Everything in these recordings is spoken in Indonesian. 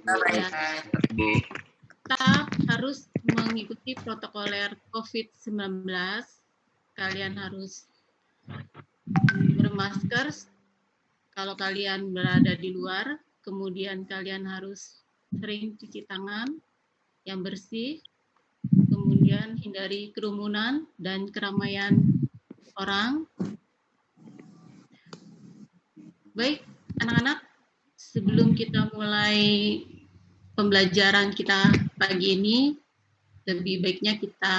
Ya. Kita harus mengikuti protokoler COVID-19. Kalian harus bermasker kalau kalian berada di luar. Kemudian kalian harus sering cuci tangan yang bersih. Kemudian hindari kerumunan dan keramaian orang. Baik, anak-anak, sebelum kita mulai pembelajaran kita pagi ini, lebih baiknya kita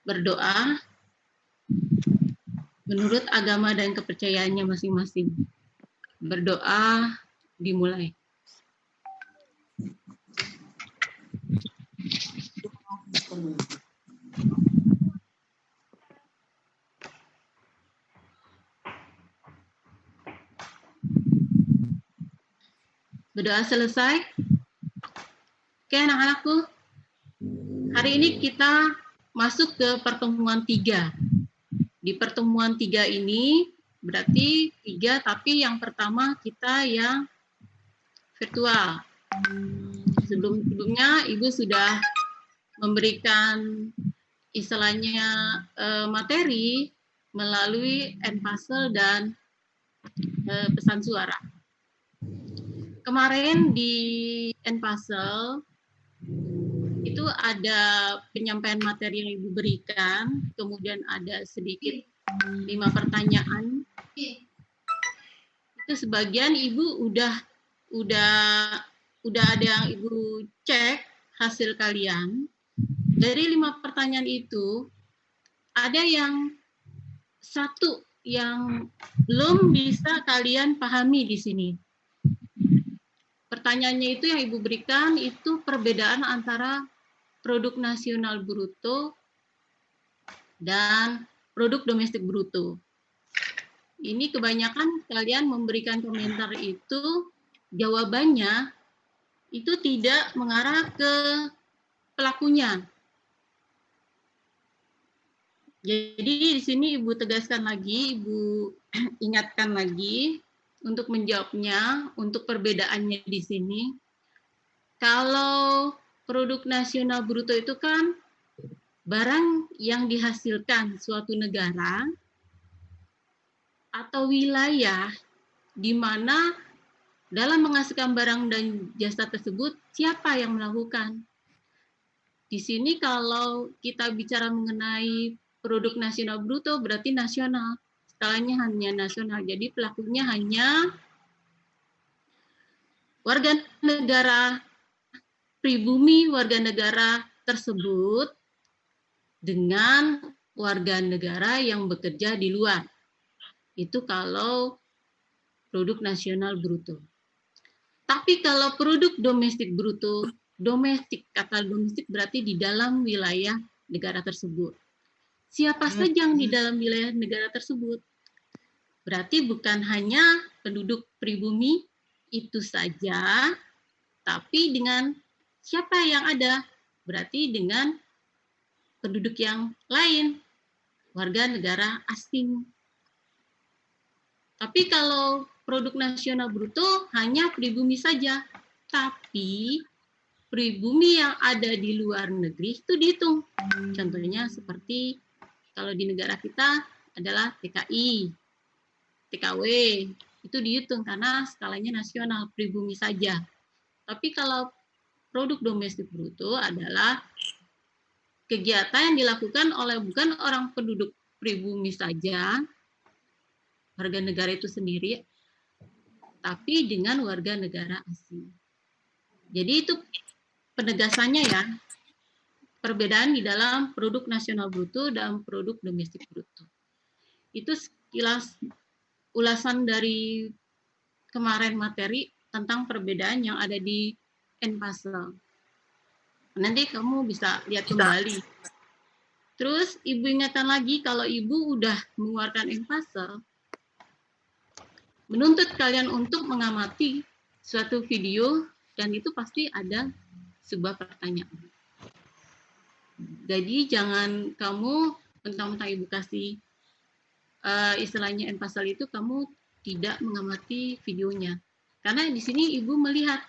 berdoa menurut agama dan kepercayaannya masing-masing. Berdoa dimulai. Berdoa selesai? Oke, anak-anakku. Hari ini kita masuk ke pertemuan 3. Di pertemuan 3 ini, berarti 3, tapi yang pertama kita yang virtual. Sebelumnya, Ibu sudah memberikan istilahnya materi melalui Enpasel dan pesan suara. Kemarin di Enpasel itu ada penyampaian materi yang Ibu berikan, kemudian ada sedikit 5 pertanyaan. Itu sebagian Ibu udah ada yang Ibu cek hasil kalian. Dari 5 pertanyaan itu ada yang 1 yang belum bisa kalian pahami di sini. Pertanyaannya itu yang Ibu berikan itu perbedaan antara produk nasional bruto dan produk domestik bruto. Ini kebanyakan kalian memberikan komentar itu jawabannya itu tidak mengarah ke pelakunya. Jadi di sini Ibu tegaskan lagi, Ibu ingatkan lagi untuk menjawabnya, untuk perbedaannya di sini. Kalau produk nasional bruto itu kan barang yang dihasilkan suatu negara atau wilayah di mana dalam menghasilkan barang dan jasa tersebut siapa yang melakukan. Di sini kalau kita bicara mengenai produk nasional bruto berarti nasional. Skalanya hanya nasional, jadi pelakunya hanya warga negara pribumi warga negara tersebut dengan warga negara yang bekerja di luar. Itu kalau produk nasional bruto. Tapi kalau produk domestik bruto, domestik, kata domestik berarti di dalam wilayah negara tersebut. Siapa saja yang di dalam wilayah negara tersebut? Berarti bukan hanya penduduk pribumi itu saja, tapi dengan siapa yang ada? Berarti dengan penduduk yang lain, warga negara asing. Tapi kalau produk nasional bruto hanya pribumi saja, tapi pribumi yang ada di luar negeri itu dihitung. Contohnya seperti kalau di negara kita adalah TKI, TKW, itu dihitung karena skalanya nasional, pribumi saja. Tapi kalau produk domestik bruto adalah kegiatan yang dilakukan oleh bukan orang penduduk pribumi saja, warga negara itu sendiri, tapi dengan warga negara asing. Jadi itu penegasannya ya, perbedaan di dalam produk nasional bruto dan produk domestik bruto. Itu sekilas ulasan dari kemarin materi tentang perbedaan yang ada di Enpasel. Nanti kamu bisa lihat kembali. Terus Ibu ingatkan lagi kalau Ibu udah mengeluarkan Enpasel, menuntut kalian untuk mengamati suatu video dan itu pasti ada sebuah pertanyaan. Jadi jangan kamu mentang-mentang Ibu kasih istilahnya Enpasel itu kamu tidak mengamati videonya. Karena di sini Ibu melihat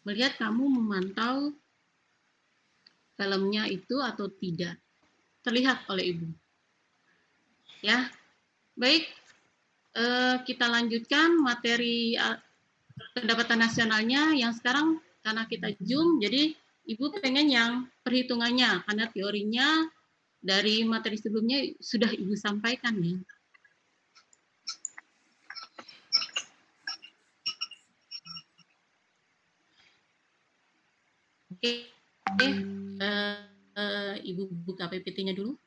melihat kamu memantau filmnya itu atau tidak. Terlihat oleh Ibu. Ya, baik. Kita lanjutkan materi pendapatan nasionalnya yang sekarang karena kita Zoom, jadi Ibu pengen yang perhitungannya, karena teorinya dari materi sebelumnya sudah Ibu sampaikan ya. Oke, Ibu buka PPT-nya dulu.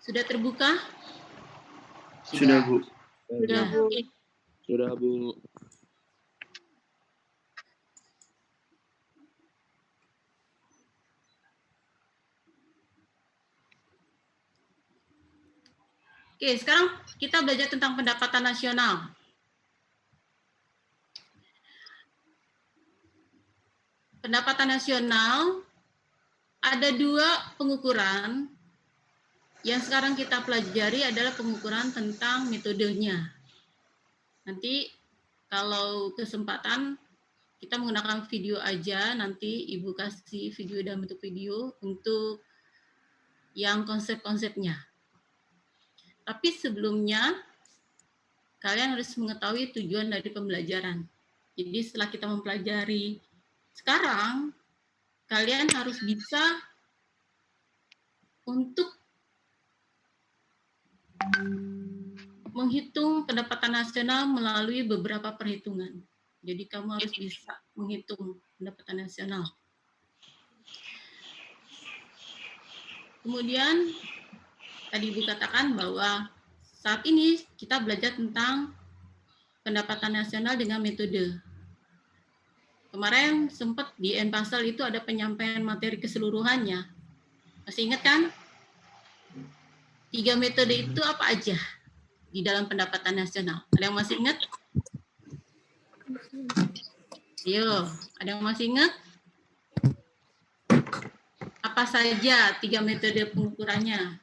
Sudah terbuka? Sudah, Bu. Sudah, Bu. Sudah, Bu. Oke, sekarang kita belajar tentang pendapatan nasional. Pendapatan nasional ada dua pengukuran. Yang sekarang kita pelajari adalah pengukuran tentang metodenya. Nanti kalau kesempatan kita menggunakan video aja, nanti Ibu kasih video dalam bentuk video untuk yang konsep-konsepnya. Tapi sebelumnya, kalian harus mengetahui tujuan dari pembelajaran. Jadi setelah kita mempelajari sekarang, kalian harus bisa untuk menghitung pendapatan nasional melalui beberapa perhitungan. Jadi kamu harus bisa menghitung pendapatan nasional. Kemudian tadi Ibu katakan bahwa saat ini kita belajar tentang pendapatan nasional dengan metode. Kemarin sempat di N-Pasal itu ada penyampaian materi keseluruhannya. Masih ingat kan? 3 metode itu apa aja di dalam pendapatan nasional? Ada yang masih ingat? Ayo, ada yang masih ingat? Apa saja 3 metode pengukurannya?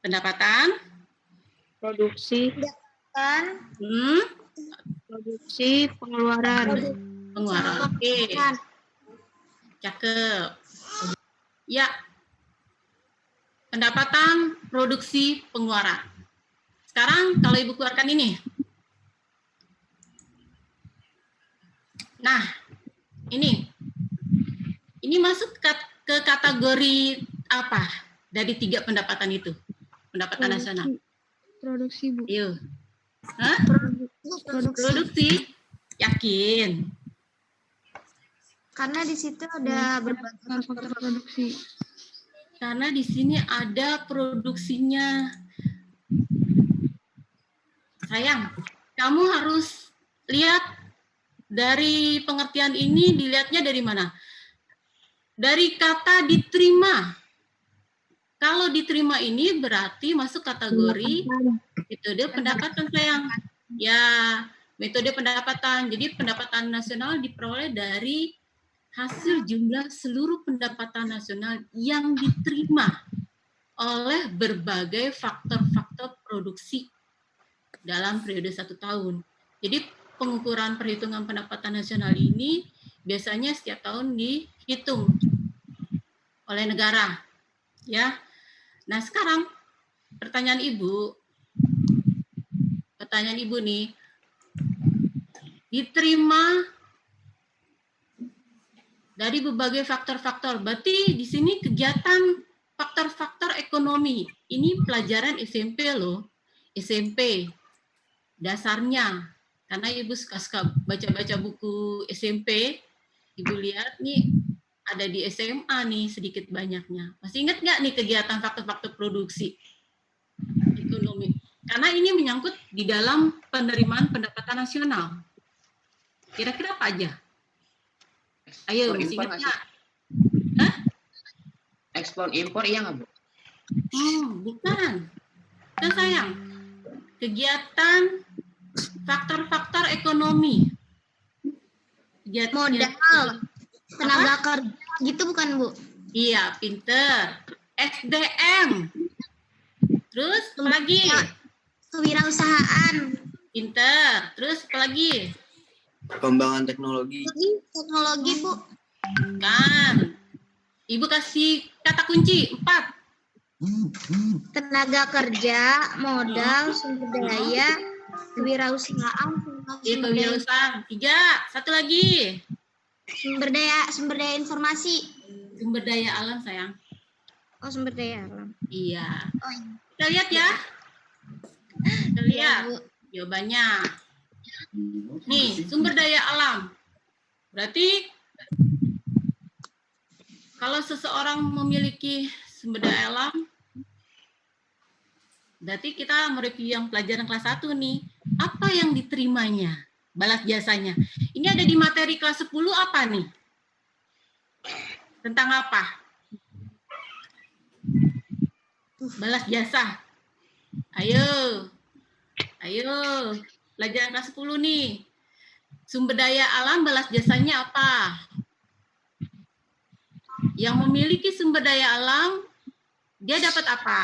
Pendapatan, produksi, produksi, pengeluaran. Oke. Cakep. Ya. Pendapatan, produksi, pengeluaran. Sekarang kalau Ibu keluarkan ini. Nah, ini masuk ke kategori apa dari 3 pendapatan itu? Pendapatan nasional. Produksi, Bu. Yuk. Hah? Produksi. Yakin? Karena di situ ada berbagai faktor produksi. Karena di sini ada produksinya. Sayang, kamu harus lihat dari pengertian ini, dilihatnya dari mana? Dari kata diterima. Kalau diterima ini berarti masuk kategori metode pendapatan, sayang. Ya, metode pendapatan. Jadi pendapatan nasional diperoleh dari hasil jumlah seluruh pendapatan nasional yang diterima oleh berbagai faktor-faktor produksi dalam periode 1 tahun. Jadi pengukuran perhitungan pendapatan nasional ini biasanya setiap tahun dihitung oleh negara. Ya. Nah, sekarang pertanyaan Ibu nih, diterima dari berbagai faktor-faktor. Berarti di sini kegiatan faktor-faktor ekonomi. Ini pelajaran SMP loh. SMP. Dasarnya. Karena Ibu suka baca-baca buku SMP. Ibu lihat nih ada di SMA nih sedikit banyaknya. Masih ingat nggak nih kegiatan faktor-faktor produksi ekonomi? Karena ini menyangkut di dalam penerimaan pendapatan nasional. Kira-kira apa aja? Ayo, masih ingat nggak? Hah? Ekspor impor iya nggak, Bu? Bukan. Kan sayang. Kegiatan faktor-faktor ekonomi. Modal. Tenaga kerja gitu bukan, Bu? Iya, pinter. SDM. Terus apa lagi? Kewirausahaan. Pinter. Terus apa lagi? Pengembangan teknologi. Teknologi, Bu. Kan. Ibu kasih kata kunci 4. Tenaga kerja, modal, sumber daya, kewirausahaan, Iya, kewirausahaan. 3. Satu lagi. sumber daya informasi. Sumber daya alam, sayang. Oh, sumber daya alam. Iya. Oh, iya. Kita lihat ya. Kita lihat Bu. jawabannya. Nih, sumber daya alam. Berarti kalau seseorang memiliki sumber daya alam, berarti kita mereview yang pelajaran kelas 1 nih. Apa yang diterimanya? Balas jasanya. Ini ada di materi kelas 10 apa nih? Tentang apa? Balas jasa. Ayo. Pelajaran kelas 10 nih. Sumber daya alam balas jasanya apa? Yang memiliki sumber daya alam, dia dapat apa?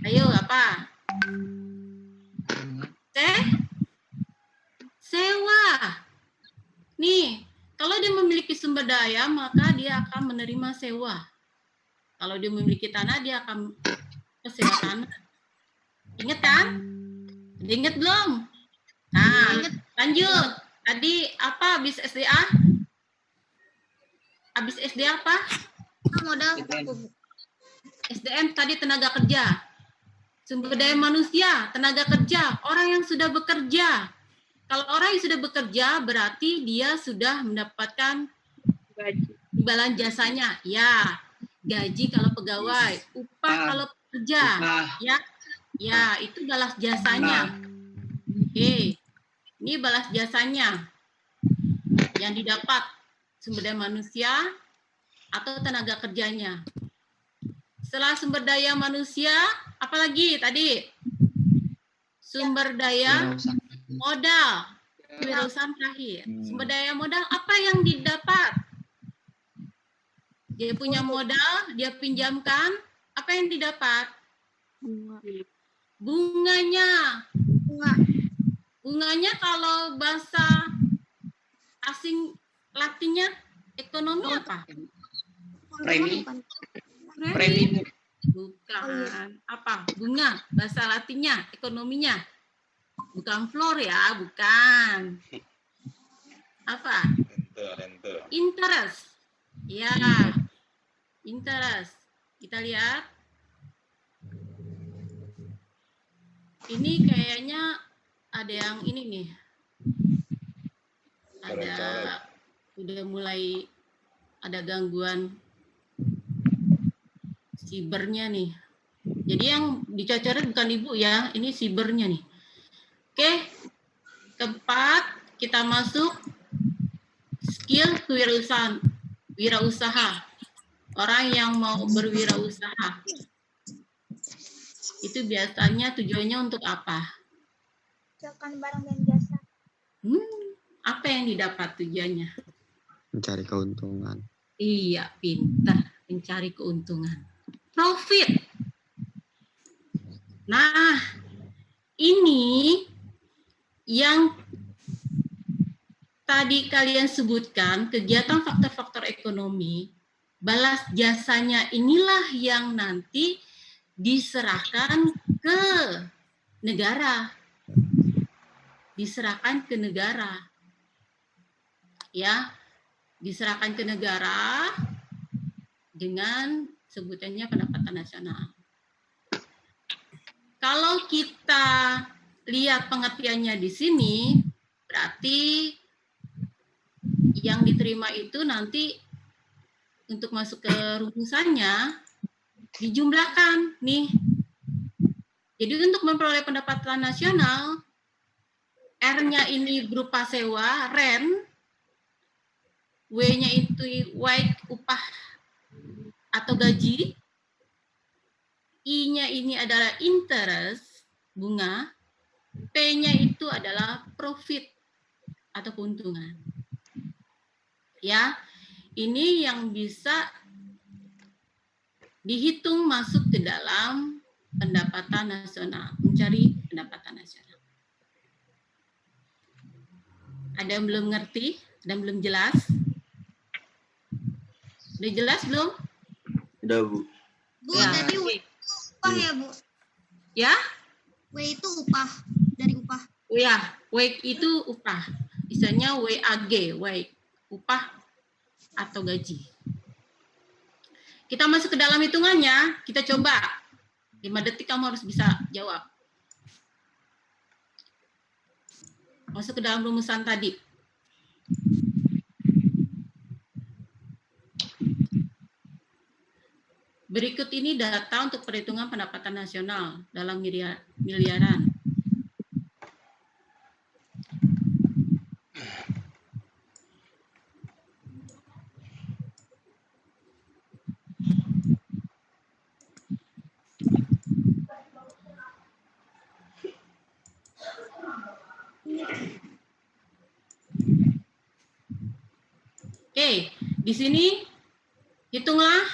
Ayo, apa? Sewa. Nih, kalau dia memiliki sumber daya, maka dia akan menerima sewa. Kalau dia memiliki tanah, dia akan sewa tanah. Ingat kan? Ingat belum? Nah, lanjut. Tadi apa habis SDA? Habis SD apa? Modal. SDM tadi tenaga kerja. Sumber daya manusia, tenaga kerja, orang yang sudah bekerja. Kalau orang yang sudah bekerja, berarti dia sudah mendapatkan imbalan jasanya. Ya, gaji kalau pegawai, upah kalau pekerja. Ya, itu balas jasanya. Oke, ini balas jasanya yang didapat sumber daya manusia atau tenaga kerjanya. Setelah sumber daya manusia, apalagi tadi? Sumber daya modal. Kewirausahaan terakhir. Sumber daya modal, apa yang didapat? Dia punya modal, dia pinjamkan, apa yang didapat? Bunganya. Bunganya kalau bahasa asing Latinnya ekonomi apa? Premi. Bukan. Apa? Bunga. Bahasa Latinnya, ekonominya. Bukan floor ya, bukan. Apa? Interest. Ya. Interest. Kita lihat. Ini kayaknya ada yang ini nih. Udah mulai ada gangguan sibernya nih. Jadi yang dicocoret bukan ibu ya, ini sibernya nih. Oke, keempat kita masuk skill kewirausahaan, wirausaha. Orang yang mau berwirausaha. Itu biasanya tujuannya untuk apa? Jualkan barang dan jasa. Apa yang didapat tujuannya? Mencari keuntungan. Iya, pintar. Mencari keuntungan. Profit. Nah, ini yang tadi kalian sebutkan, kegiatan faktor-faktor ekonomi, balas jasanya inilah yang nanti diserahkan ke negara. Diserahkan ke negara. Ya, diserahkan ke negara dengan sebutannya pendapatan nasional. Kalau kita lihat pengertiannya di sini, berarti yang diterima itu nanti untuk masuk ke rumusannya dijumlahkan nih. Jadi untuk memperoleh pendapatan nasional, R-nya ini berupa sewa, rent, W-nya itu wage, upah atau gaji, I-nya ini adalah interest, bunga, P-nya itu adalah profit. atau keuntungan. Ya, ini yang bisa dihitung masuk ke dalam pendapatan nasional, mencari pendapatan nasional. Ada yang belum ngerti? Ada yang belum jelas? Udah jelas belum? Udah, Bu. Bu, Ya. tadi upah ya, Bu? Ya? W itu upah, dari upah. Oh ya, wage itu upah. Misalnya WAG, wage, upah atau gaji. Kita masuk ke dalam hitungannya, kita coba. 5 detik kamu harus bisa jawab. Masuk ke dalam rumusan tadi. Berikut ini data untuk perhitungan pendapatan nasional dalam miliaran. Oke, di sini hitunglah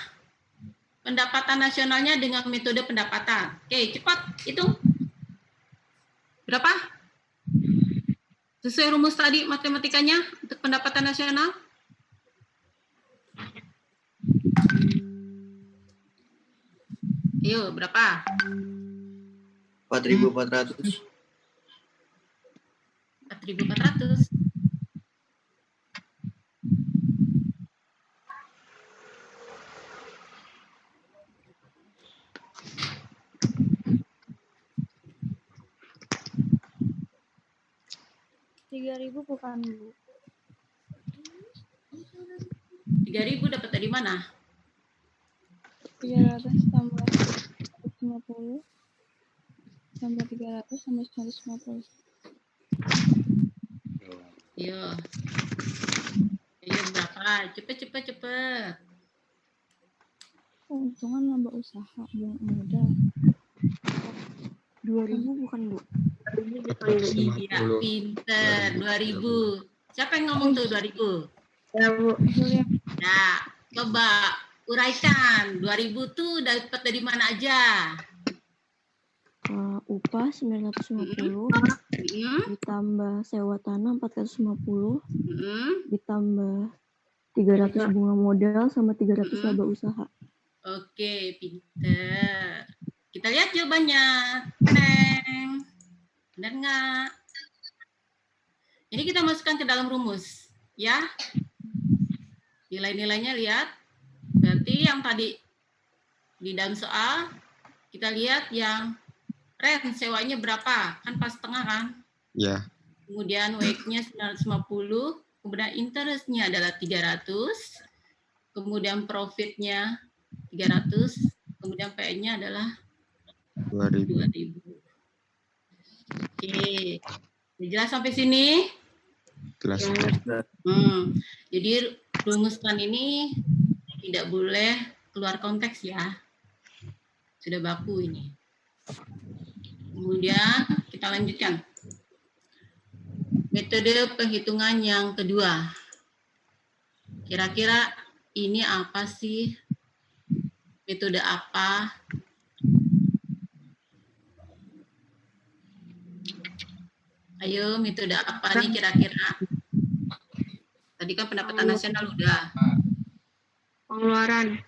pendapatan nasionalnya dengan metode pendapatan. Oke, cepat hitung. Berapa? Sesuai rumus tadi matematikanya untuk pendapatan nasional. Ayo, berapa? 4.400. 4.400. Rp3.000 bukan, Bu. 3.000 dapat dari mana? 300 tambah 150 tambah 300 tambah 150. Ayo. Ayo berapa? Cepet. Keuntungan nambah usaha, modal. 2.000 bukan, Bu? Iya, pinter. 2.000. Siapa yang ngomong tuh 2.000? Ya, Bu. Nah, coba uraikan. 2.000 tuh dapat dari mana aja? Upah 950 ditambah sewa tanah 450 ditambah 300 bunga modal sama 300 laba usaha. Oke, pinter. Kita lihat jawabannya. Teneng. Benar nggak? Ini kita masukkan ke dalam rumus. Ya. Nilai-nilainya lihat. Berarti yang tadi di dalam soal, kita lihat yang rent sewanya berapa? Kan pas setengah kan? Ya. Kemudian wage-nya 950, kemudian interest-nya adalah 300, kemudian profit-nya 300, kemudian PN-nya adalah 2.000. Oke. Jelas sampai sini? Jelas. Jadi rumuskan ini tidak boleh keluar konteks ya. Sudah baku ini. Kemudian kita lanjutkan. Metode penghitungan yang kedua. Kira-kira ini apa sih? Metode apa? Ayo, metode apa nih kira-kira? Tadi kan pendapatan nasional udah. Pengeluaran.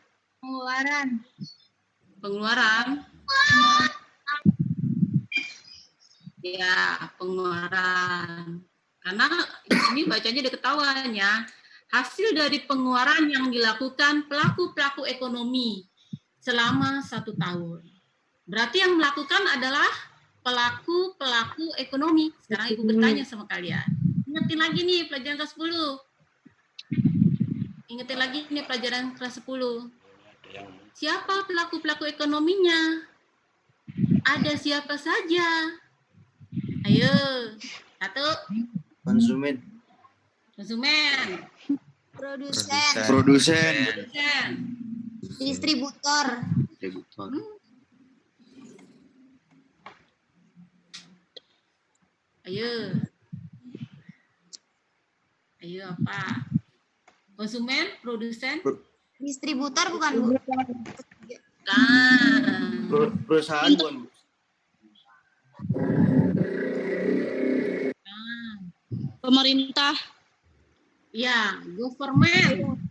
Ya, pengeluaran. Karena di sini bacanya udah ketahuan ya. Hasil dari pengeluaran yang dilakukan pelaku-pelaku ekonomi selama 1 tahun. Berarti yang melakukan adalah pelaku-pelaku ekonomi. Sekarang Ibu bertanya sama kalian. Ingetin lagi nih pelajaran kelas 10. Ingetin lagi nih pelajaran kelas 10. Siapa pelaku-pelaku ekonominya? Ada siapa saja? Ayo, 1. Konsumen. Produsen. Distributor. Ayo. Ayo apa? Konsumen, produsen? Distributor bukan, Bu? Kan. Perusahaan bukan, Bu? Pemerintah. Ya, government.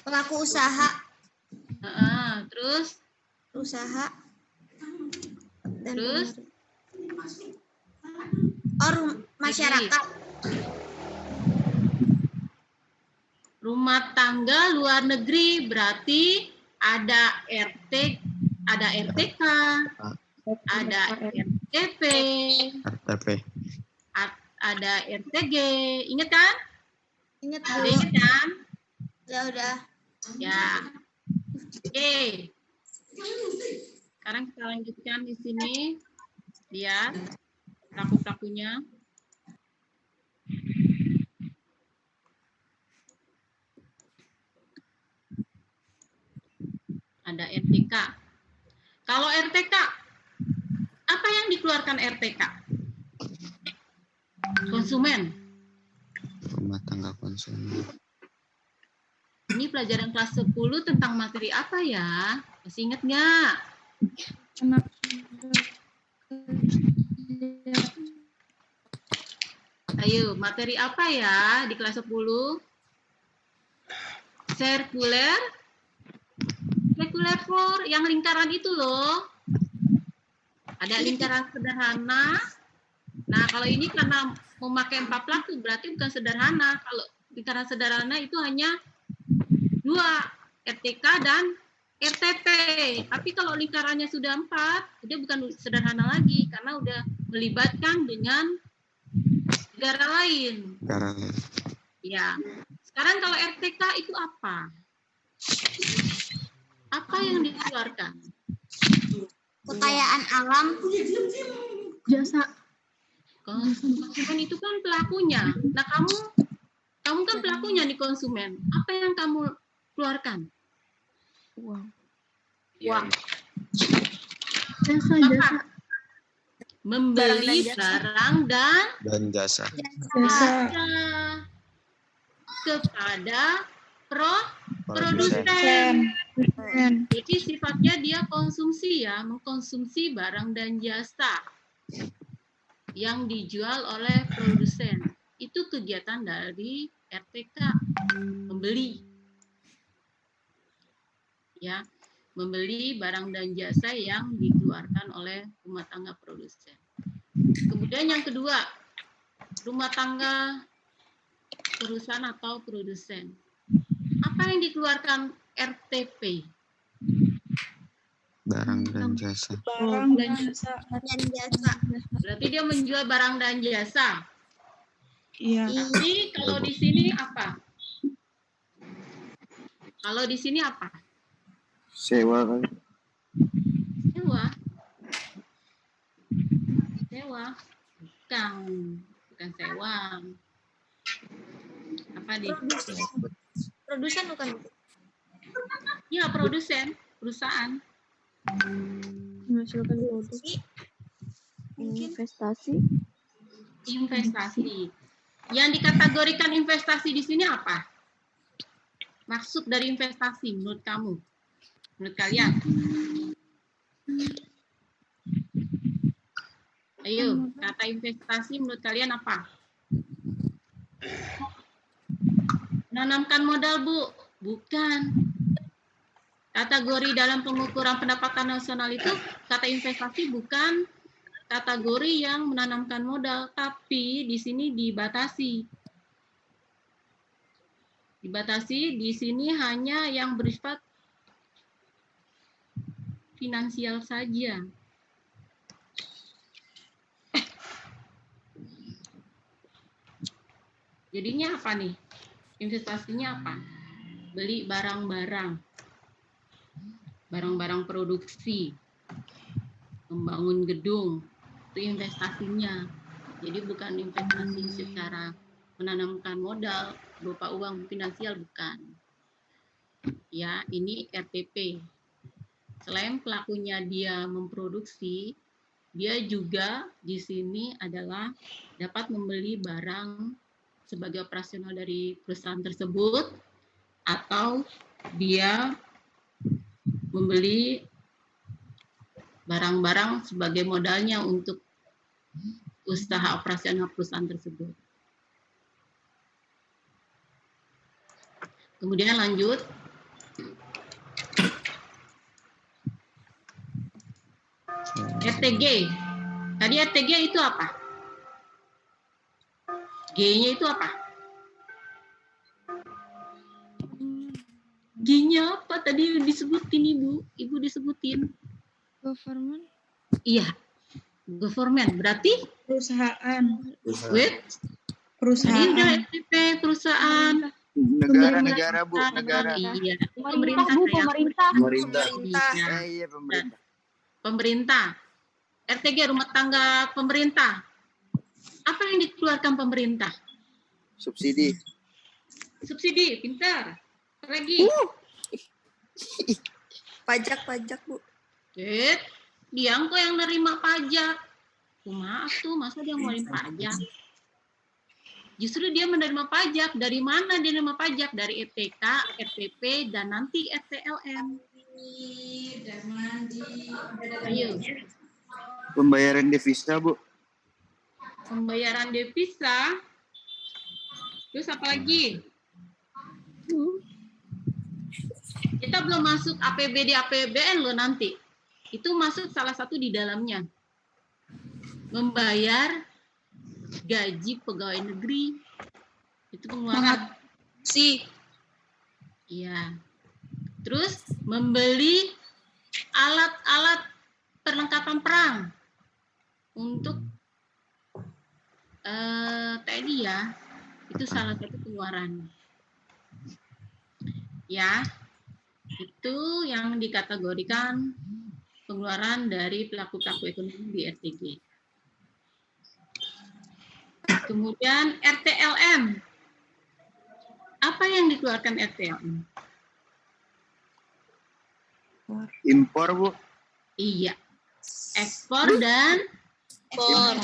Pelaku usaha. Terus? Usaha. Dan Terus? Masyarakat. Rumah tangga luar negeri berarti ada RT, ada RTK, ada RTP, ada RTG. Ingat kan? Ingat, Bu. Udah ingat kan? Udah. Ya. Oke. Sekarang kita lanjutkan di sini. Lihat pelaku-pelakunya. Ada RTK. Kalau RTK, apa yang dikeluarkan RTK? Konsumen. Rumah tangga konsumen. Ini pelajaran kelas 10 tentang materi apa ya? Masih ingat nggak? Ayo, materi apa ya di kelas 10? Sirkuler for yang lingkaran itu loh. Ada lingkaran sederhana. Nah, kalau ini karena memakai 4 pelaku berarti bukan sederhana. Kalau lingkaran sederhana itu hanya 2, RTK dan RTP. Tapi kalau lingkarannya sudah 4, dia bukan sederhana lagi karena udah melibatkan dengan negara lain. Ya. Sekarang kalau RTK itu apa? Apa yang dikeluarkan? Kekayaan alam. Jasa. Konsumen itu kan pelakunya. Nah, kamu kan pelakunya nih konsumen. Apa yang kamu keluarkan? Uang. Uang. Jasa. Membeli barang dan jasa. Kepada produsen. Jadi sifatnya dia konsumsi ya, mengkonsumsi barang dan jasa yang dijual oleh produsen. Itu kegiatan dari RTK, membeli. Ya, membeli barang dan jasa yang dikeluarkan oleh rumah tangga produsen. Kemudian yang kedua, rumah tangga perusahaan atau produsen. Apa yang dikeluarkan RTP? Barang dan jasa. Barang dan jasa. Berarti dia menjual barang dan jasa. Iya. Tapi kalau di sini apa? Kalau di sini apa? Sewa kan? Sewa. Bukan sewa. Apa di? Produsen bukan? Ya, produsen, perusahaan. Menghasilkan produk. Investasi. Investasi. Yang dikategorikan investasi di sini apa? Maksud dari investasi menurut kamu? Menurut kalian? Ayo, kata investasi menurut kalian apa? Menanamkan modal, Bu? Bukan. Kategori dalam pengukuran pendapatan nasional itu, kata investasi bukan kategori yang menanamkan modal, tapi di sini dibatasi. Dibatasi di sini hanya yang bersifat finansial saja. Jadinya apa nih? Investasinya apa? Beli barang-barang. Barang-barang produksi. Membangun gedung. Itu investasinya. Jadi bukan investasi secara menanamkan modal berupa uang finansial, bukan. Ya, ini RTP. Selain pelakunya dia memproduksi, dia juga di sini adalah dapat membeli barang sebagai operasional dari perusahaan tersebut, atau dia membeli barang-barang sebagai modalnya untuk usaha operasional perusahaan tersebut. Kemudian lanjut. RTG. Tadi RTG itu apa? G-nya itu apa? G-nya apa? Tadi disebutin Ibu. Ibu disebutin. Government. Iya. Government. Berarti? Perusahaan. Wait. Tadi Perusahaan. udah SPP, perusahaan. Negara, Bu. Negara. Iya. Pemerintah, Bu, pemerintah. Pemerintah. Iya. Iya, pemerintah. Pemerintah. RTG, rumah tangga pemerintah. Apa yang dikeluarkan pemerintah? Subsidi. Subsidi, pintar. Apa lagi? Pajak, Bu. Dia kok yang nerima pajak. Maaf tuh, masa dia ngeluarin pajak? Justru dia menerima pajak. Dari mana dia menerima pajak? Dari ETK, RPP, dan nanti RTLM. Ayo. Pembayaran devisa, Bu. Pembayaran devisa. Terus apa lagi? Kita belum masuk APBD, APBN loh nanti. Itu masuk salah satu di dalamnya. Membayar gaji pegawai negeri. Itu pengeluaran. Iya. Terus membeli alat-alat perlengkapan perang untuk TNI ya. Itu salah satu pengeluaran. Ya. Itu yang dikategorikan pengeluaran dari pelaku-pelaku ekonomi di RTG. Kemudian RTLM. Apa yang dikeluarkan RTLM? Impor, Bu. Iya. Ekspor dan Impor.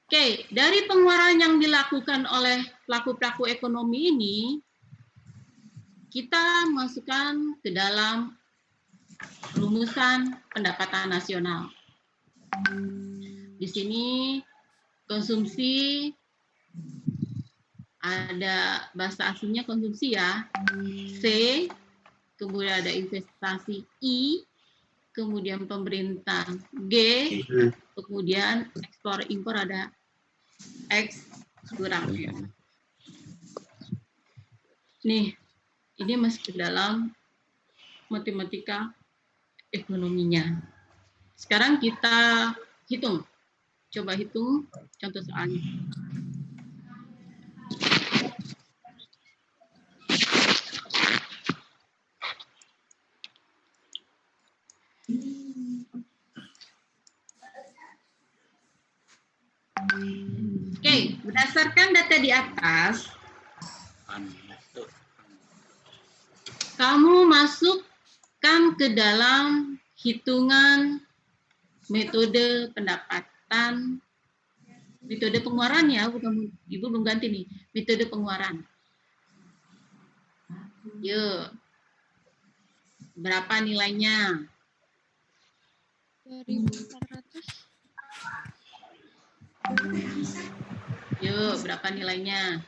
Oke, dari pengeluaran yang dilakukan oleh pelaku-pelaku ekonomi ini, kita masukkan ke dalam rumusan pendapatan nasional. Di sini konsumsi, ada bahasa aslinya konsumsi ya, C, kemudian ada investasi I, kemudian pemerintah G, kemudian ekspor impor ada X kurang. Nih, ini masuk ke dalam matematika ekonominya. Sekarang kita hitung. Coba hitung contoh soalnya. Oke, berdasarkan data di atas, kamu masukkan ke dalam hitungan metode pendapatan, metode pengeluaran ya, bukan Ibu belum ganti nih, metode pengeluaran. Yuk, berapa nilainya? 2.400. Yuk, berapa nilainya?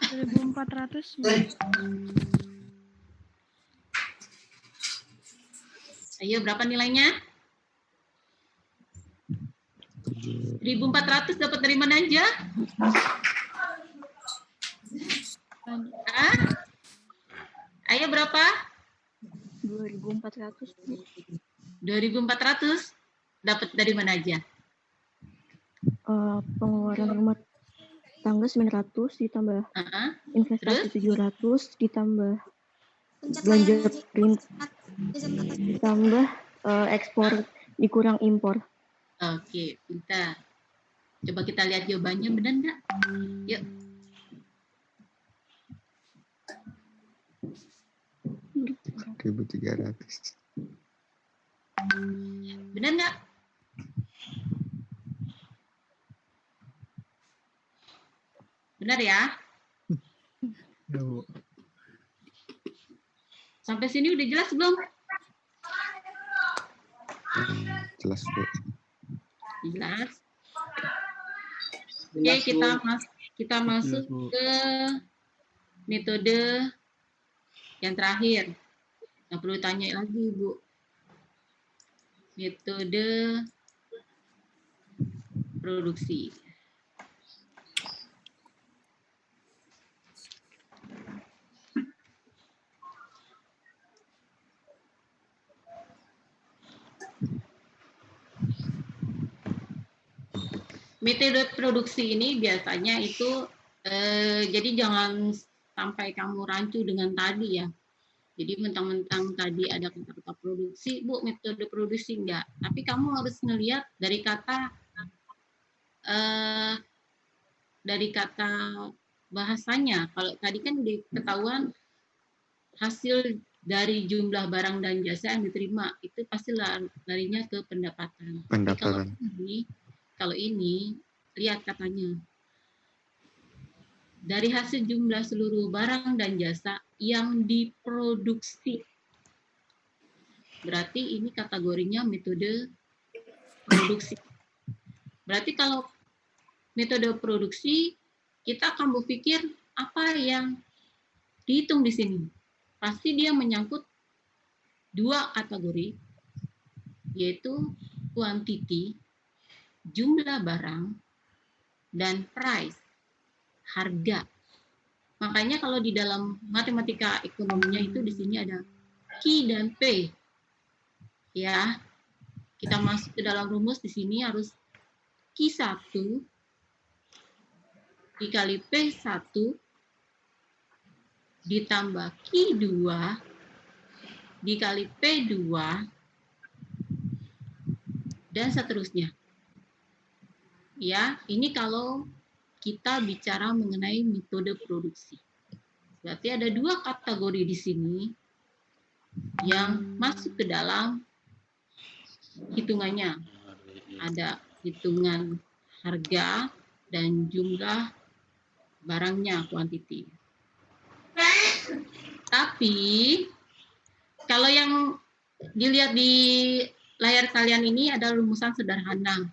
1.400. Ayo, berapa nilainya? 1.400 dapat dari mana aja? Hah? Ayo berapa? 2.400. 2.400 dapat dari mana aja? Pengeluaran rumah tangga 900 ditambah investasi 700 ditambah belanja print ditambah ekspor dikurang impor. Oke, pintar. Coba kita lihat jawabannya, benar nggak? Yuk. $1.300. Benar nggak? Benar ya? Ya, Bu. Sampai sini udah jelas belum? Jelas, Bu. Jelas. Oke, kita masuk Jelas, Bu. ke metode yang terakhir. Nggak perlu tanya lagi, Bu. Metode produksi. Metode produksi ini biasanya itu jadi jangan sampai kamu rancu dengan tadi ya. Jadi mentang-mentang tadi ada kata-kata produksi, Bu, metode produksi enggak. Tapi kamu harus ngelihat dari kata bahasanya. Kalau tadi kan udah ketahuan hasil dari jumlah barang dan jasa yang diterima, itu pasti larinya ke pendapatan. Pendapatan. Kalau ini, lihat katanya. Dari hasil jumlah seluruh barang dan jasa yang diproduksi. Berarti ini kategorinya metode produksi. Berarti kalau metode produksi, kita akan berpikir apa yang dihitung di sini. Pasti dia menyangkut dua kategori, yaitu quantity, jumlah barang, dan price, harga. Makanya kalau di dalam matematika ekonominya itu di sini ada Q dan P. Ya, kita masuk ke dalam rumus di sini harus Q1 dikali P1 ditambah Q2 dikali P2 dan seterusnya. Ya, ini kalau kita bicara mengenai metode produksi. Berarti ada dua kategori di sini yang masuk ke dalam hitungannya. Ada hitungan harga dan jumlah barangnya, quantity. Tapi kalau yang dilihat di layar kalian ini ada rumusan sederhana.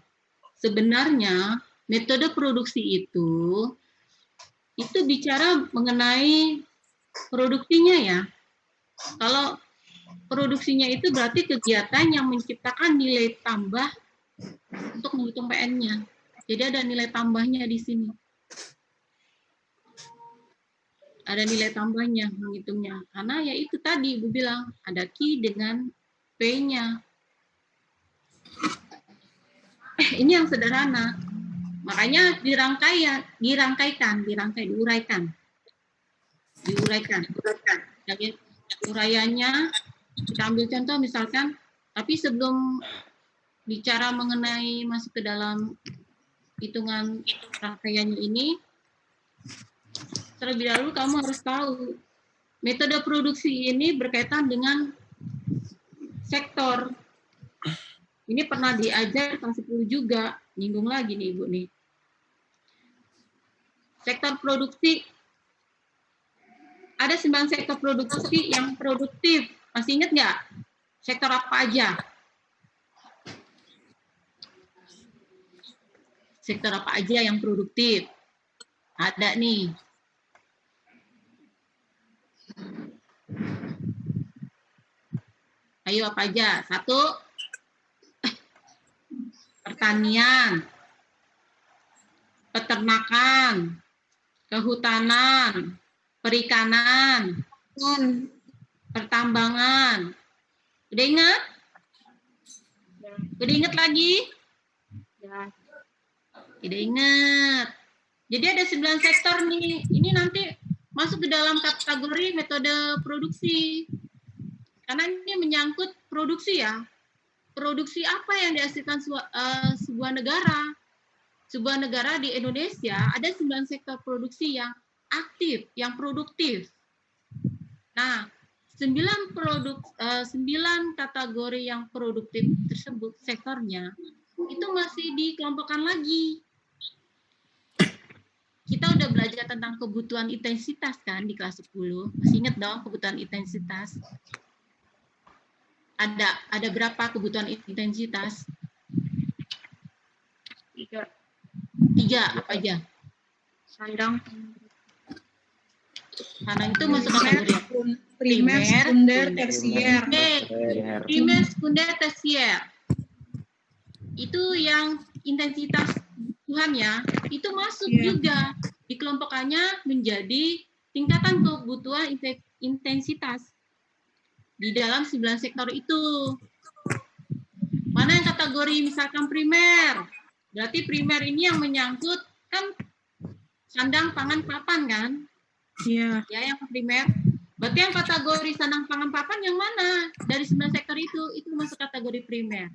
Sebenarnya metode produksi itu bicara mengenai produksinya ya. Kalau produksinya itu berarti kegiatan yang menciptakan nilai tambah untuk menghitung PN-nya. Jadi ada nilai tambahnya di sini. Ada nilai tambahnya menghitungnya. Karena ya itu tadi Ibu bilang, ada Q dengan P-nya. Ini yang sederhana. Makanya diuraikan. Jadi uraiannya kita ambil contoh misalkan, tapi sebelum bicara mengenai masuk ke dalam hitungan rangkaiannya ini, terlebih dahulu kamu harus tahu metode produksi ini berkaitan dengan sektor. Ini pernah diajar kelas 10 juga, nyinggung lagi nih Ibu nih. Sektor produksi, ada 9 sektor produksi yang produktif. Masih ingat nggak? Sektor apa aja? Sektor apa aja yang produktif? Ada nih. Ayo apa aja? 1, pertanian, peternakan, kehutanan, perikanan, pertambangan. Udah ingat? Udah ingat lagi? Tidak ingat. Jadi ada 9 sektor nih. Ini nanti masuk ke dalam kategori metode produksi. Karena ini menyangkut produksi ya. Produksi apa yang dihasilkan sebuah negara? Sebuah negara di Indonesia ada 9 sektor produksi yang aktif, yang produktif. Nah, 9 kategori yang produktif tersebut sektornya itu masih dikelompokkan lagi. kita udah belajar tentang kebutuhan intensitas kan di kelas 10. Masih ingat dong kebutuhan intensitas? Ada berapa kebutuhan intensitas? 3 apa aja? Sandang, Karena itu masuk kategori primer, sekunder, tersier. Primer, sekunder, tersier. Itu yang intensitas Tuhan ya, itu masuk juga dikelompokannya menjadi tingkatan kebutuhan intensitas di dalam 9 sektor itu. Mana yang kategori misalkan primer? Berarti primer ini yang menyangkut kan sandang, pangan, papan kan? Iya. Ya, yang primer. Berarti yang kategori sandang, pangan, papan yang mana? Dari 9 sektor itu masuk kategori primer.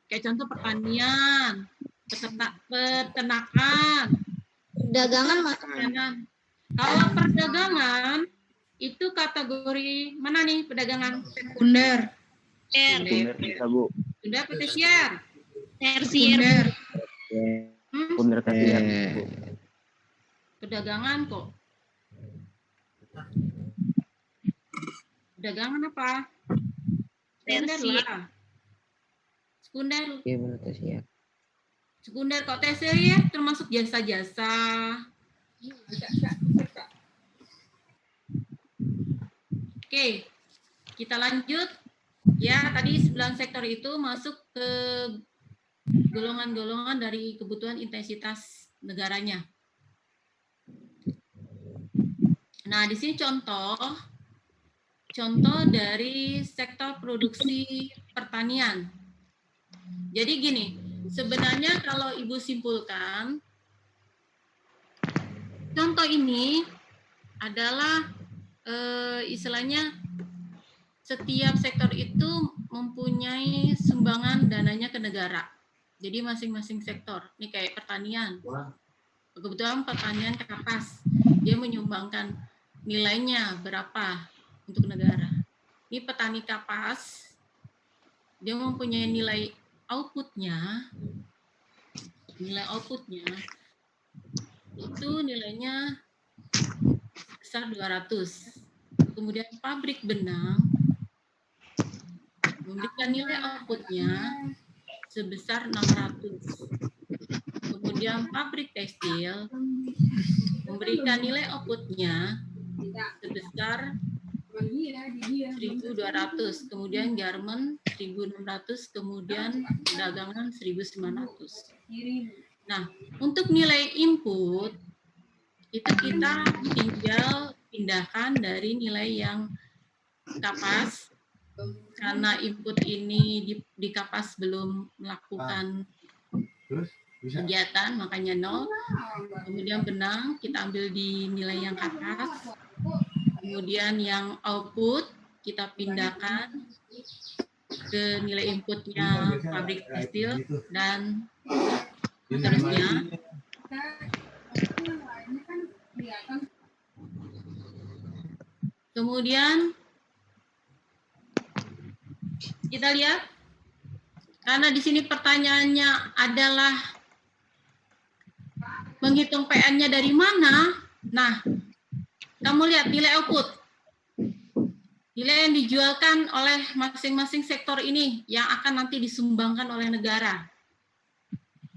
Kayak contoh pertanian, peternakan, Perdagangan, Mak. Kalau perdagangan itu kategori mana nih perdagangan? Sekunder. Sekunder bisa, Bu. Sudah tersier. Sekunder. Sekunder tersier. Perdagangan kok. Perdagangan apa? Sekunder lah. Sekunder. Sekunder kok tersier termasuk jasa-jasa. Oke, kita lanjut. Ya, tadi 9 sektor itu masuk ke golongan-golongan dari kebutuhan intensitas negaranya. Nah, di sini contoh dari sektor produksi pertanian. Jadi gini, sebenarnya kalau Ibu simpulkan, contoh ini adalah istilahnya setiap sektor itu mempunyai sumbangan dananya ke negara. Jadi masing-masing sektor, ini kayak pertanian, kebetulan pertanian kapas, dia menyumbangkan nilainya berapa untuk negara. Ini petani kapas, dia mempunyai nilai outputnya itu nilainya besar 200. Kemudian pabrik benang memberikan nilai outputnya sebesar 600. Kemudian pabrik tekstil memberikan nilai outputnya sebesar 1.200. Kemudian garment 1.600. Kemudian perdagangan 1.900. Nah, untuk nilai input itu kita tinggal pindahkan dari nilai yang kapas, karena input ini di kapas belum melakukan kegiatan, makanya 0. Kemudian benang kita ambil di nilai yang kapas. Kemudian yang output kita pindahkan ke nilai inputnya pabrik tekstil dan seterusnya. Kemudian kita lihat, karena di sini pertanyaannya adalah menghitung PN-nya dari mana. Nah, kamu lihat nilai output. Nilai yang dijualkan oleh masing-masing sektor ini yang akan nanti disumbangkan oleh negara.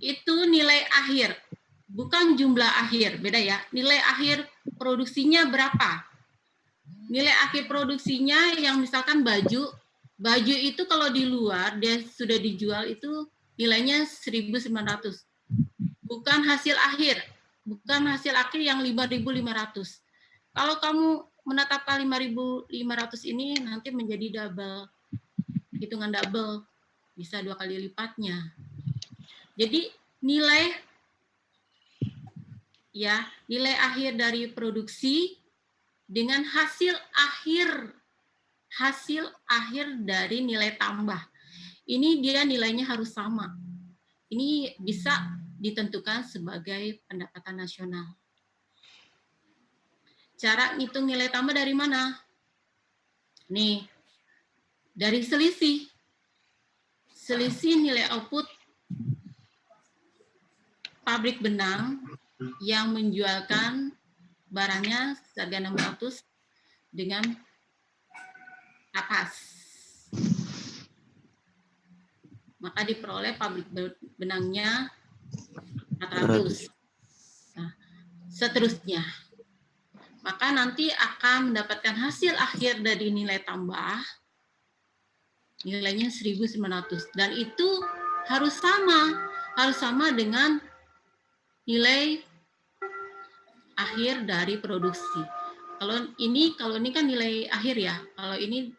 Itu nilai akhir, bukan jumlah akhir, beda ya. Nilai akhir produksinya berapa? Nilai akhir produksinya yang misalkan baju itu kalau di luar dia sudah dijual itu nilainya 1.900. Bukan hasil akhir yang 5.500. Kalau kamu menetapkan 5.500 ini nanti menjadi double, hitungan double, bisa 2 kali lipatnya. Jadi nilai akhir dari produksi dengan hasil akhir dari nilai tambah. Ini dia nilainya harus sama. Ini bisa ditentukan sebagai pendapatan nasional. Cara ngitung nilai tambah dari mana? Nih, dari selisih. Selisih nilai output pabrik benang yang menjualkan barangnya harga 600 dengan kapas. Maka diperoleh pabrik benangnya 400. Nah, seterusnya. Maka nanti akan mendapatkan hasil akhir dari nilai tambah, nilainya 1.900. Dan itu harus sama dengan nilai akhir dari produksi. Kalau ini kan nilai akhir ya. Kalau ini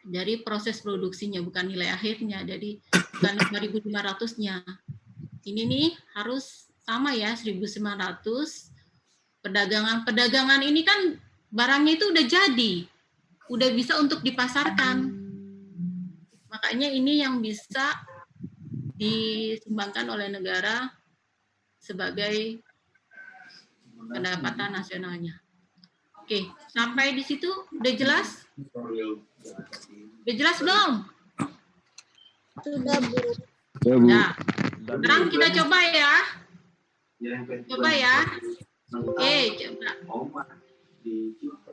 dari proses produksinya, bukan nilai akhirnya. Jadi bukan 5.500-nya. Ini nih harus sama ya, 1.900. Perdagangan ini kan barangnya itu udah jadi, udah bisa untuk dipasarkan. Makanya ini yang bisa disumbangkan oleh negara sebagai pendapatan nasionalnya. Oke, sampai di situ udah jelas? Udah jelas belum? Sudah, Bu. Ya, Bu. Nah, sekarang kita coba ya. Coba ya. Oke, coba.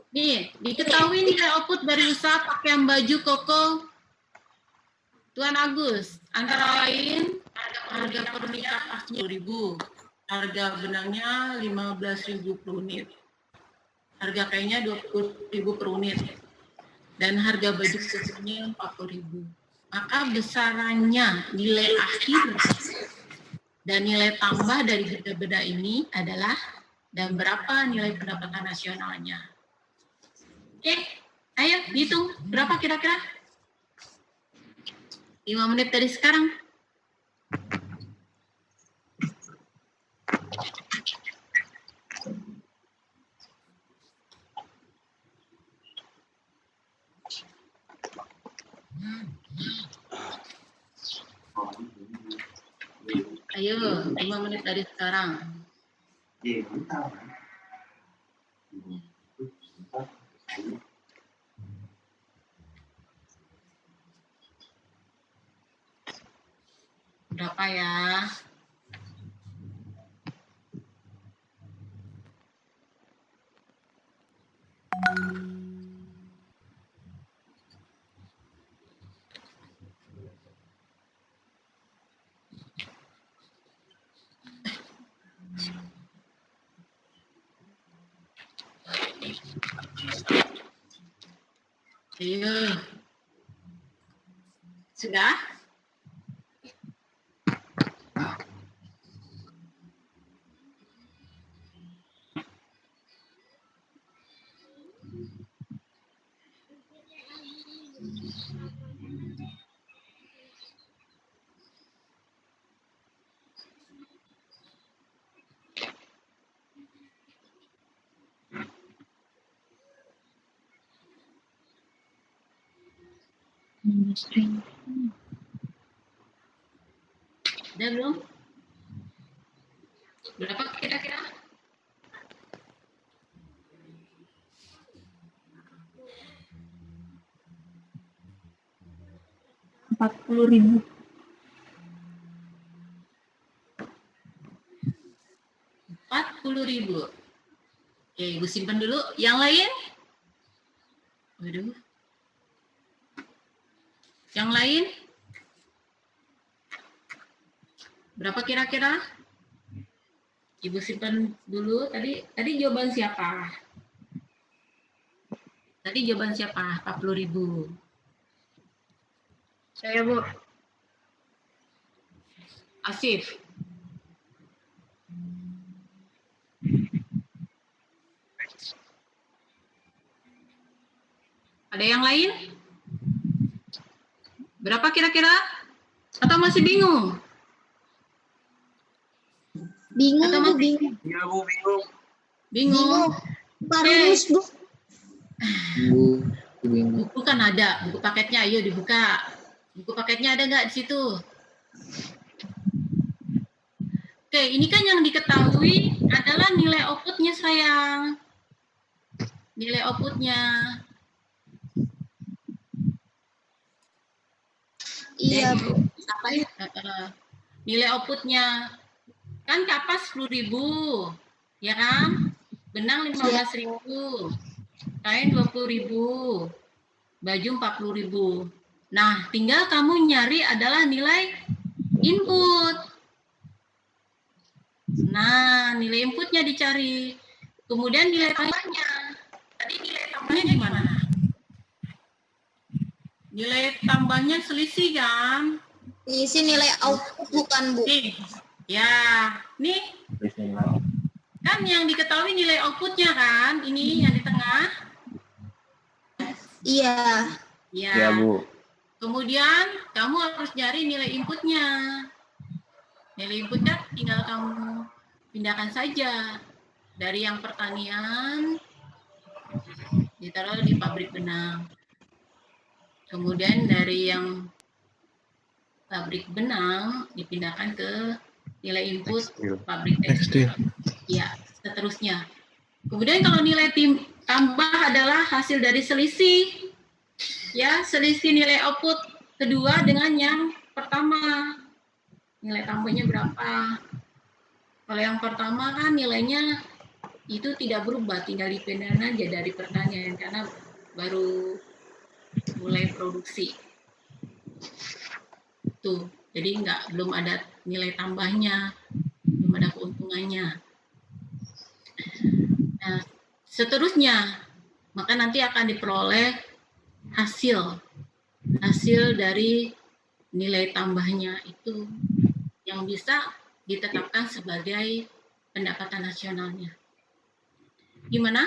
Nih, diketahui nilai output dari usaha pakaian baju koko Tuan Agus. Antara lain, harga per unit kapas 10.000. Harga benangnya 15.000 per unit. Harga kainnya 20.000 per unit. Dan harga baju kokonya 40.000. Maka besarannya nilai akhir dan nilai tambah dari benda-benda ini adalah dan berapa nilai pendapatan nasionalnya. Oke, ayo hitung berapa kira-kira? 5 menit dari sekarang. Ayo, 5 menit dari sekarang. Berapa ya? Ayo. Sudah? Udah belum? Berapa kira-kira? Rp40.000. 40.000. Oke, Ibu simpan dulu. Yang lain? Waduh. Yang lain? Berapa kira-kira? Ibu simpan dulu. Tadi jawaban siapa? Tadi jawaban siapa? 40.000. Saya, Bu. Asif. Ada yang lain? Berapa kira-kira? Atau masih bingung? Bingung, Atau Bu, masih bingung. Iya, Bu, bingung. bingung? Pak Rumus, Bu. Bu, bingung. Buku kan ada, buku paketnya. Ayo dibuka. Buku paketnya ada nggak di situ? Oke, ini kan yang diketahui adalah nilai outputnya, sayang. Nilai outputnya. Iya, Bu. Nilai outputnya. Kan kapas 10.000, ya kan? Benang 15.000, kain 20.000, baju 40.000. Nah, tinggal kamu nyari adalah nilai input. Nah, nilai inputnya dicari. Kemudian nilai tambahnya. Tadi nilai tambahnya di mana? Nilai tambahnya selisih kan? Isi nilai output bukan, Bu? Nih, ya, nih kan yang diketahui nilai outputnya kan? Ini yang di tengah. Iya. Ya. Ya, Bu. Kemudian kamu harus cari nilai inputnya. Nilai inputnya tinggal kamu pindahkan saja dari yang pertanian ditaruh di pabrik benang. Kemudian dari yang pabrik benang dipindahkan ke nilai input pabrik tekstil. Ya, seterusnya. Kemudian kalau nilai tambah adalah hasil dari selisih. Ya, selisih nilai output kedua dengan yang pertama. Nilai tambahnya berapa? Kalau yang pertama kan nilainya itu tidak berubah, tinggal dipindahin aja dari pertanian karena baru mulai produksi. Tuh, jadi belum ada nilai tambahnya, belum ada keuntungannya. Nah, seterusnya, maka nanti akan diperoleh hasil dari nilai tambahnya itu yang bisa ditetapkan sebagai pendapatan nasionalnya. Gimana?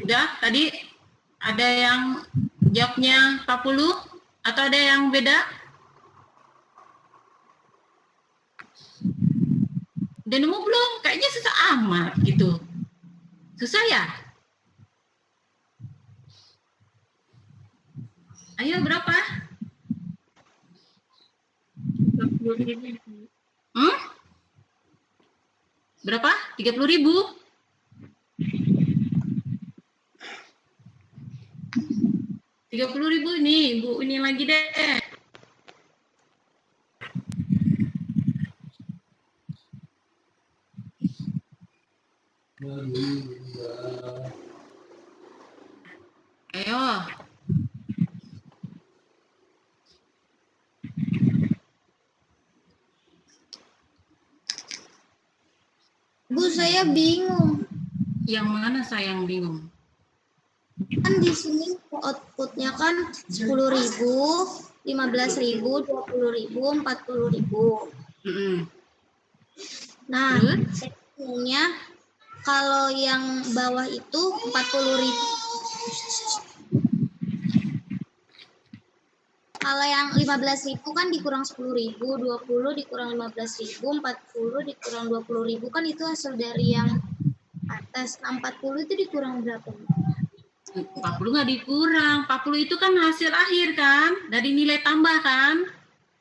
Udah, tadi ada yang jawabnya 40 atau ada yang beda? Udah nemu belum? Kayaknya susah amat gitu. Susah ya? Ayo berapa? 30.000. Berapa? 30.000? Rp30.000 nih, Bu. Ini lagi deh. Ayo. Bu, saya bingung. Yang mana saya yang bingung? Kan di sini outputnya kan 10.000, 15.000, 20.000, 40.000. Nah, saya bingungnya kalau yang bawah itu 40.000. Kalau yang 15.000 kan dikurang 10.000, 20 dikurang 15.000, 40 dikurang 20.000 kan itu hasil dari yang atas. 40 itu dikurang berapa? 40 nggak dikurang. 40 itu kan hasil akhir kan? Dari nilai tambah kan?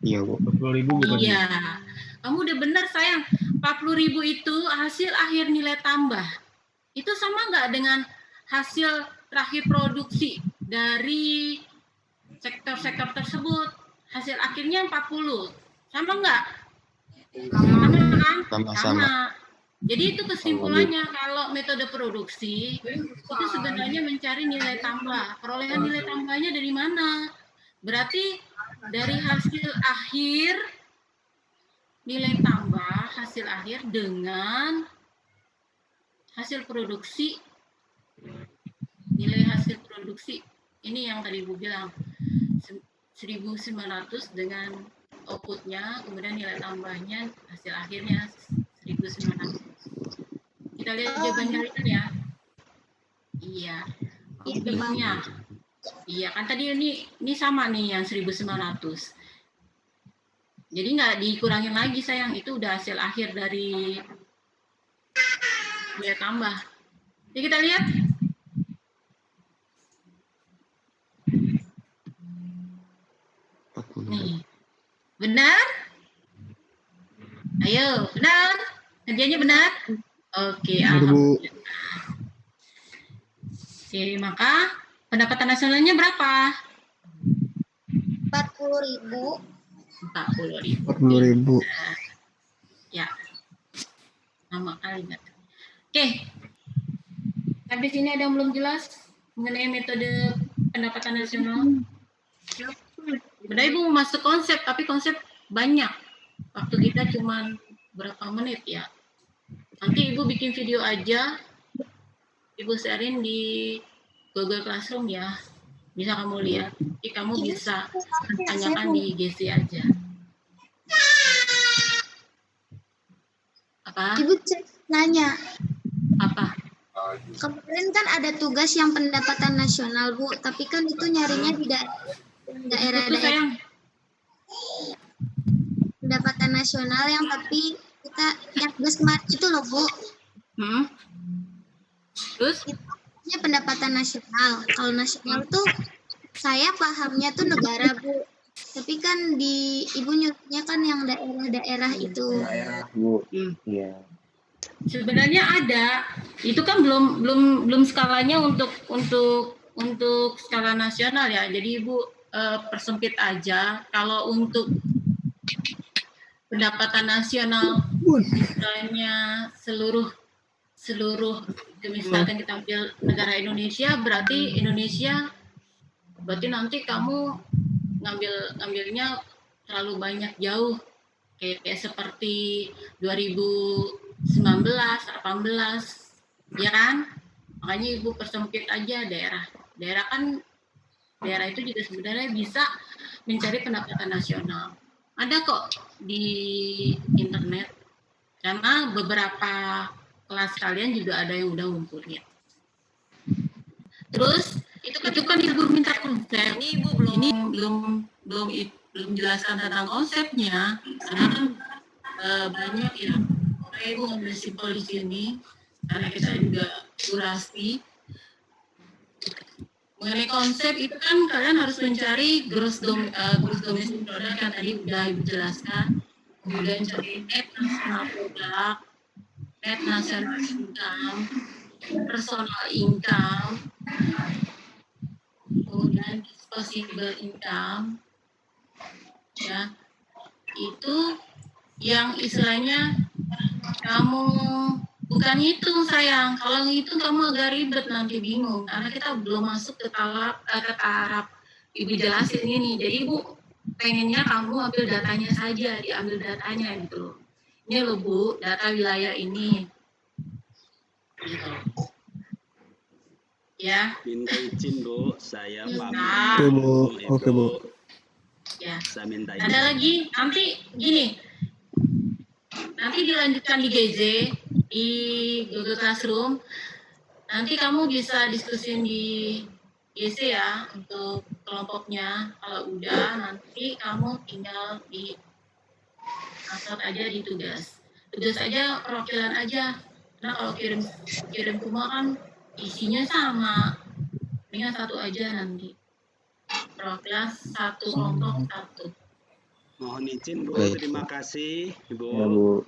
Iya, Bu. 40.000 bukan? Iya. Kamu udah benar sayang. 40.000 itu hasil akhir nilai tambah. Itu sama nggak dengan hasil terakhir produksi dari sektor-sektor tersebut? Hasil akhirnya 40. Sama nggak? Sama kan? Sama. Jadi itu kesimpulannya kalau metode produksi itu sebenarnya mencari nilai tambah. Perolehan nilai tambahnya dari mana? Berarti dari hasil akhir nilai tambah hasil akhir dengan hasil produksi, nilai hasil produksi ini yang tadi Bu bilang 1.900 dengan outputnya, kemudian nilai tambahnya hasil akhirnya 1.900. Kita lihat jawabannya ya. Iya. Bingungnya. Iya kan tadi ini sama nih yang 1.900. Jadi nggak dikurangin lagi sayang, itu udah hasil akhir dari nilai tambah. Jadi kita lihat. Nih. Benar? Ayo, benar? Kerjanya benar? Oke, alhamdulillah. Oke, maka pendapatan nasionalnya berapa? 40.000. 40.000. 40.000. Ya. Sama kali nggak? Oke. Sampai sini ada yang belum jelas mengenai metode pendapatan nasional? Udah Ibu masuk konsep, tapi konsep banyak. Waktu kita cuma berapa menit ya? Nanti Ibu bikin video aja, Ibu sharein di Google Classroom ya. Bisa kamu lihat. Jadi kamu bisa tanyakan di GC aja. Apa? Ibu nanya. Apa? Kemarin kan ada tugas yang pendapatan nasional, Bu, tapi kan itu nyarinya di daerah-daerah pendapatan nasional yang tapi kita yang tugas kemarin itu loh, Bu. Terus? Itu pendapatan nasional. Kalau nasional tuh saya pahamnya tuh negara, Bu. Tapi kan di Ibu nyuruhnya kan yang daerah-daerah itu. Daerah, Bu. Iya. Sebenarnya ada, itu kan belum skalanya untuk skala nasional ya. Jadi Ibu persempit aja. Kalau untuk pendapatan nasional, misalnya seluruh misalkan kita ambil negara Indonesia, berarti nanti kamu ngambilnya terlalu banyak jauh, kayak seperti 2019, 18, ya kan? Makanya Ibu persempit aja daerah. Daerah itu juga sebenarnya bisa mencari pendapatan nasional. Ada kok di internet. Karena beberapa kelas kalian juga ada yang udah ngumpulin. Terus itu kan Ibu minta konsep. Ini Ibu belum jelaskan tentang konsepnya. Karena kan banyak ya. Ibu ngambil simpel di sini karena kita juga durasi. Mengenai konsep itu kan kalian harus mencari gross domestic product yang tadi udah Ibu jelaskan. Kemudian cari net national product, net national income, personal income, kemudian disposable income, ya itu yang istilahnya kamu bukan hitung sayang. Kalau ngitung kamu agak ribet, nanti bingung karena kita belum masuk ke taraf Ibu jelasin ini. Jadi Ibu pengennya kamu ambil datanya saja, diambil datanya gitu. Ini loh Bu, data wilayah ini. Gitu. Ya. Minta izin Bu, saya pamit. Oke Bu, oke Bu. Ya. Saya minta izin. Ada lagi, nanti gini. Nanti dilanjutkan di GZ, di Google Classroom. Nanti kamu bisa diskusin di GC ya untuk kelompoknya. Kalau udah, nanti kamu tinggal di upload aja di tugas. Tugas aja perwakilan aja. Karena kalau kirim semua kan isinya sama. Ini satu aja nanti. Perwakilan satu kelompok satu. Mohon izin Bu, terima kasih Ibu. Ya, Bu.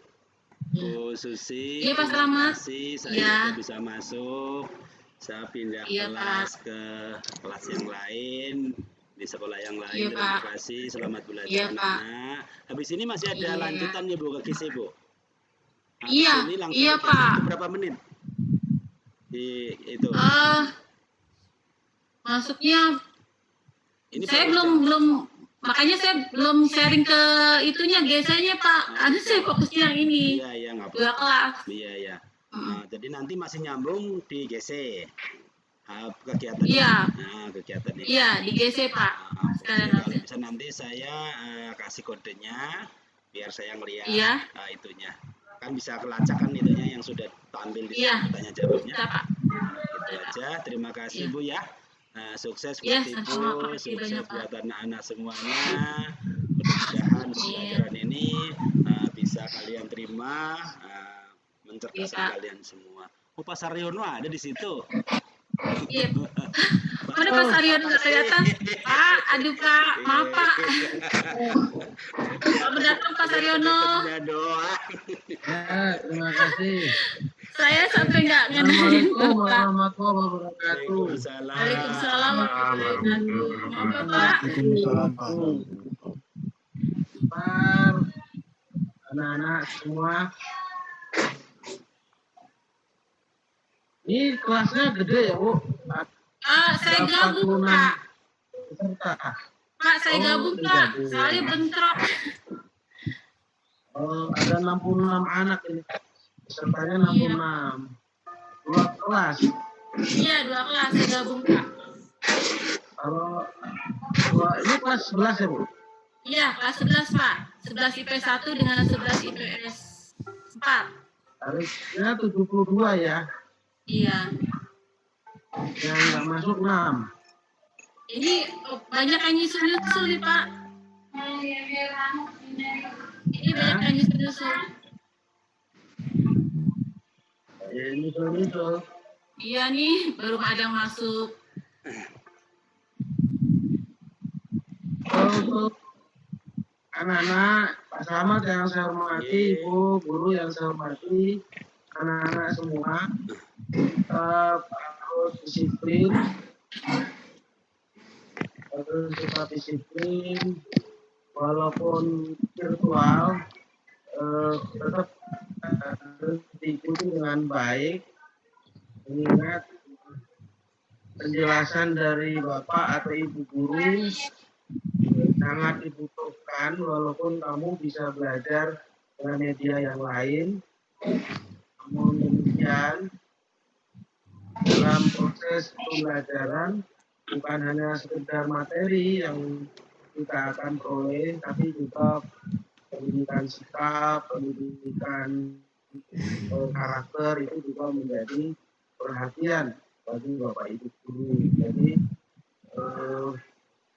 Bu Susi. Iya Pak Selamat. Saya bisa masuk. Saya pindah kelas Pak. ke kelas yang lain di sekolah yang lain. Iya, Terima Pak. kasih. Selamat belajar Iya, anak-anak. Habis ini masih ada lanjutan ya Bu ke KISI Bu. Habis Iya, ini langsung iya, ke Pak. berapa menit? Di itu. Masuknya Ini saya Pak, belum makanya saya belum sharing ke itunya GC-nya Pak. Ada saya fokusnya yang ini. Iya, iya, nggak 2 apa-apa. kelas. Iya, iya. Nah, jadi nanti masih nyambung di GC. Kegiatan. Iya. Nah, kegiatan ini. Iya, di GC Pak. Sekalian Kalau aja. bisa nanti saya kasih kodenya biar saya ngelihat Iya. itunya. Kan bisa kelacakan itunya yang sudah tampil di Iya. tanya jawabnya. Bisa, Pak. Itu aja. Terima kasih Iya. Bu ya. Nah, sukses buat Iya, Ibu, sama-sama. Makasih sukses banyak, buat Pak. anak-anak semuanya. Mudah-mudahan pelajaran ini bisa kalian terima, mencerdaskan Iya, Pak. kalian semua. Oh, Pak Saryono ada di situ. Iya. Mana Pak Saryono nggak kelihatan? Pak, aduh Pak, maaf Pak. Selamat datang Pak Saryono. Doa. Ya, terima kasih. Saya sampai nggak ngenalin Assalamualaikum Bapak. warahmatullahi wabarakatuh. Waalaikumsalam warahmatullahi wabarakatuh. Maaf Bapak. Waalaikumsalam, Pak. Pak, anak-anak semua. Ini kelasnya gede ya, Bu? Saya gabung, Pak. Peserta. Pak, saya gabung, Pak. digabung. Soalnya bentrok. Ada 66 anak ini. Pesertanya 66. Dua kelas. Iya, 2 kelas saya gabung, Pak. Kalau ini kelas 11 ya, Bu? Iya, kelas 11, Pak. 11 IP 1 dengan 11 IPS 4. Harusnya 72 ya. Iya. Yang nggak masuk 6. Ini banyak yang nyusul-nyusul nih, Pak. Ini banyak yang nyusul-nyusul. Ya, nyusul-nyusul. Iya nih, baru ada yang masuk. Untuk anak-anak, Pak Slamet yang saya hormati, Ibu, guru yang saya hormati, anak-anak semua, tetap harus disiplin, walaupun virtual, tetap harus diikuti dengan baik, mengingat penjelasan dari Bapak atau Ibu guru sangat dibutuhkan, walaupun kamu bisa belajar dengan media yang lain. Namun demikian, dalam proses pembelajaran bukan hanya sekedar materi yang kita akan peroleh, tapi juga pendidikan sikap, pendidikan karakter itu juga menjadi perhatian bagi Bapak Ibu guru. Jadi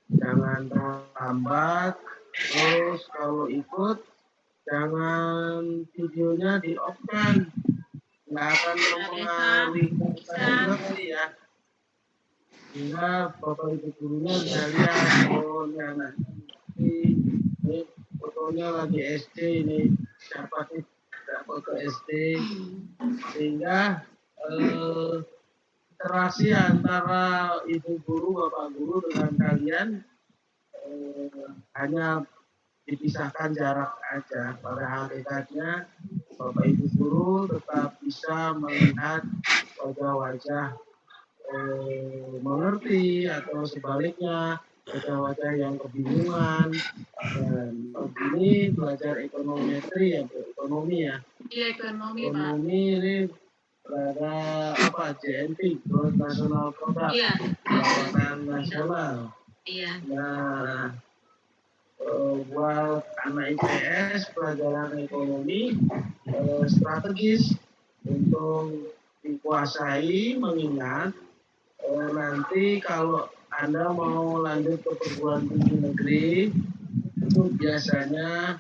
jangan terlambat, terus kalau ikut jangan videonya di off kan, nggak akan mempengaruhi kita sih ya, sehingga Bapak Ibu gurunya bisa lihat fotonya nanti, ini fotonya lagi SD, ini siapa sih tidak foto SD, sehingga interaksi antara ibu guru, bapak guru dengan kalian hanya dipisahkan jarak aja. Pada hakikatnya bapak ibu guru tetap bisa melihat wajah-wajah mengerti atau sebaliknya wajah-wajah yang kebingungan. Dan ini belajar ekonometri ya, ekonomi ya. Iya, ekonomi, Pak. Ekonomi ini berada apa, JNP, Gross National Product, pendapatan nasional. Iya. Nah, buat anak IPS pelajaran ekonomi strategis untuk dikuasai, mengingat nanti kalau Anda mau lanjut ke perguruan tinggi negeri itu biasanya